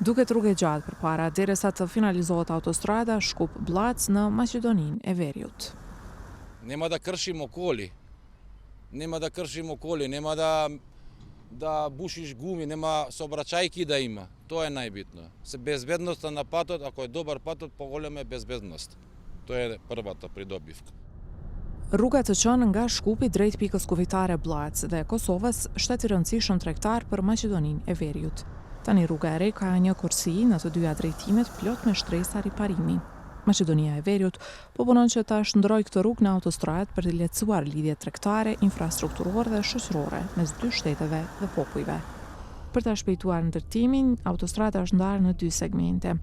Duket rrugë e gjatë përpara derisa të finalizohet autostrada Shkup-Blac në Maqedoninë e Veriut. Нема да кршимо коли. Нема да бушиш гуми, нема сообраќајки да има. Тоа е најбитно. Се безбедноста на патот, ако е добар патот, поголема е безбедност. Тоа е првата придобивка. Rruga të çon nga Shkupi drejt pikës kufitare Blac dhe Kosovës shtet i rëndësishëm tregtar për Maqedoninë e Veriut. Tani rruga e re ka një kursi në të dyja drejtimet plot me shtresa riparimi. Maqedonia e Veriut po punon që ta shndrojë këtë rrugë në autostradë për të lehtësuar lidhjet tregtare, infrastrukturore dhe shoqërore mes dy shteteve dhe popujve. Për ta shpejtuar ndërtimin, autostrada është ndarë në dy segmente.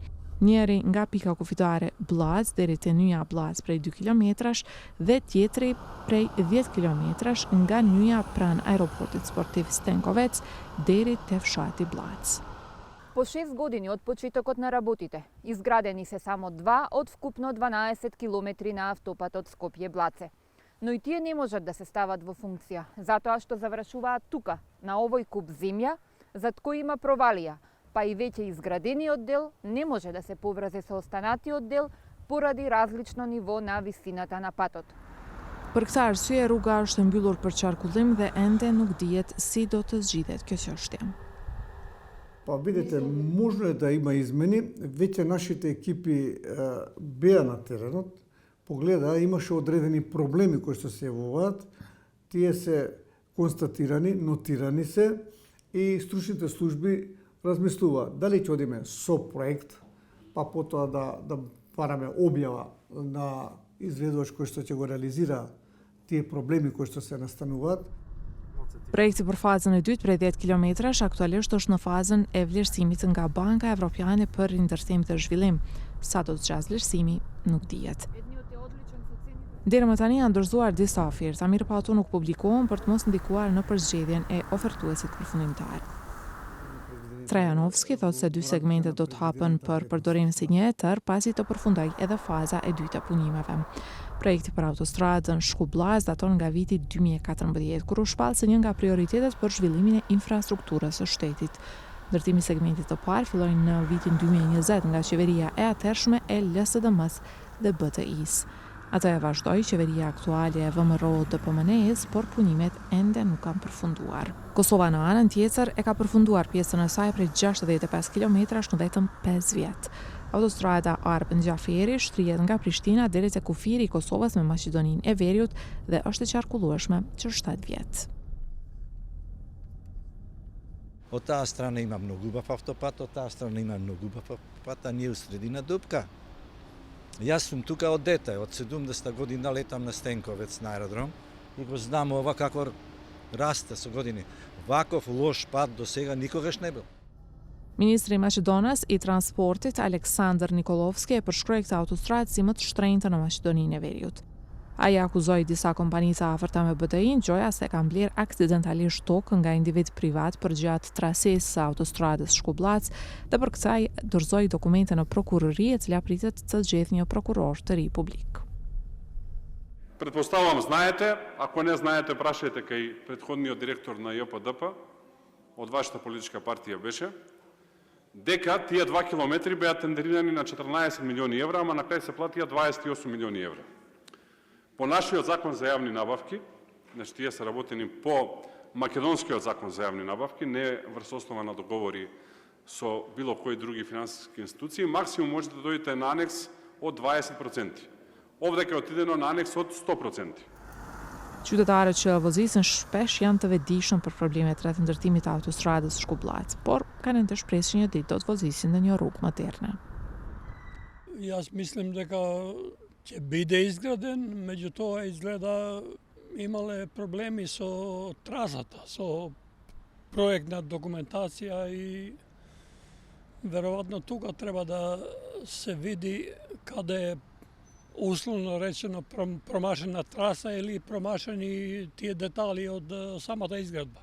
Njëri nga pika kufitare Blac deri te nyja Blac prej 2 kilometrash dhe tjetri prej 10 kilometrash nga nyja pranë aeroportit sportiv Stenkovec deri te fshati Blac. По 6 години од почетокот на работите, изградени се само 2 од вкупно 12 километри на автопатот Скопје-Блаце. Но и тие не можат да се стават во функција, затоа што завршуваат тука, на овој куп земја, зад кој има провалија, па и веќе изградениот дел не може да се поврзе со останатиот дел поради различно ниво на висината на патот. Për këtë arsye, rruga është mbyllur për qarkullim dhe ende nuk dihet si do të zgjidhet kjo çështje. Па видите, можно е да има измени. Веќе нашите екипи беа на теренот, погледа, имаше одредени проблеми кои што се јавуваат. Тие се констатирани, нотирани се и стручните служби размислуваат дали ќе одиме со проект, па потоа да бараме објава на изведувач кој што ќе го реализира тие проблеми кои што се настануваат. Projekti për fazën e dytë prej 10 kilometrash aktualisht është në fazën e vlerësimit nga Banka Evropiane për Rindërtim dhe Zhvillim. Sa do të zgjasë vlerësimi, nuk dihet. Deri më tani janë dorëzuar disa oferta, mirë po ato nuk publikohen për të mos ndikuar në përzgjedhjen e ofertuesit përfundimtar. Trajanovski thotë se dy segmentet do të hapen për përdorim si një e tërë pasi të përfundojë edhe faza e dytë e punimeve. Projekti për autostradën Shkup-Blac daton nga viti 2014, kur u shpall se një nga prioritetet për zhvillimin e infrastrukturës së shtetit. Ndërtimi i segmentit të parë filloi në vitin 2020 nga qeveria e atëhershme e LSDM-s dhe BTI-s. Ato e vazhdoi qeveria aktuale e VMRO-DPMNE-s, por punimet ende nuk kanë përfunduar. Kosova në anën tjetër e ka përfunduar pjesën e saj prej 65 kilometrash në vetëm 5 vjet. Autostrada Arpën-Gjaferi shtrihet nga Prishtina deri te kufiri i Kosovës me Maqedoninë e Veriut dhe është e qarkullueshme që 7 vjet. Од таа страна има многу убав автопат, од таа страна има многу убав автопат, а ние у средина дупка. Јас сум тука од дете, од 70 година летам на Стенковец на аеродром и го знам ова како расте со години. Ваков лош пат до сега никогаш не бил. Ministri i Maqedonas i Transportit Aleksandar Nikolovski e përshkroi këtë autostradë si më të shtrenjtë në Maqedoninë e Veriut. Ai akuzoi disa kompani të afërta me BTI-n, gjoja se ka mbledh aksidentalisht tokë nga individ privat përgjatë trasesë së autostradës Shkup-Blac dhe për këtë ai dorëzoi dokumente në prokurori, e cila pritet të zgjedhë një prokuror të ri publik. Предпоставувам знаете, ако не знаете, прашајте кај претходниот директор на JPDP, од вашата политичка партија беше, дека тие 2 километри беа тендерирани на 14 милиони евра, ама на крај се платија 28 милиони евра. По нашиот закон за јавни набавки, значи тие се работени по македонскиот закон за јавни набавки, не врз основа на договори со било кои други финансиски институции, максимум можете да дојдете на анекс од 20%. Овде ќе отидено на анекс од 100%. Qytetarët që vozisën shpesh janë të vetëdijshëm për problemet rreth ndërtimit të autostradës Shkup-Blac, por kanë të shpresë që një ditë do të vozisin në një rrugë moderne. Јас мислим дека ќе биде изграден, меѓутоа изгледа имале проблеми со трасата, со проектна документација и веројатно тука треба да се види каде е условно речено промашена траса или промашени тие детали од самата изградба.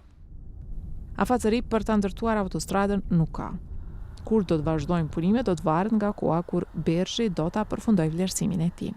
Afatëri për ta ndërtuar autostradën nuk ka. Kur do të vazhdojnë punimet do të varet nga koha kur Bershi do ta përfundojë vlerësimin e tij.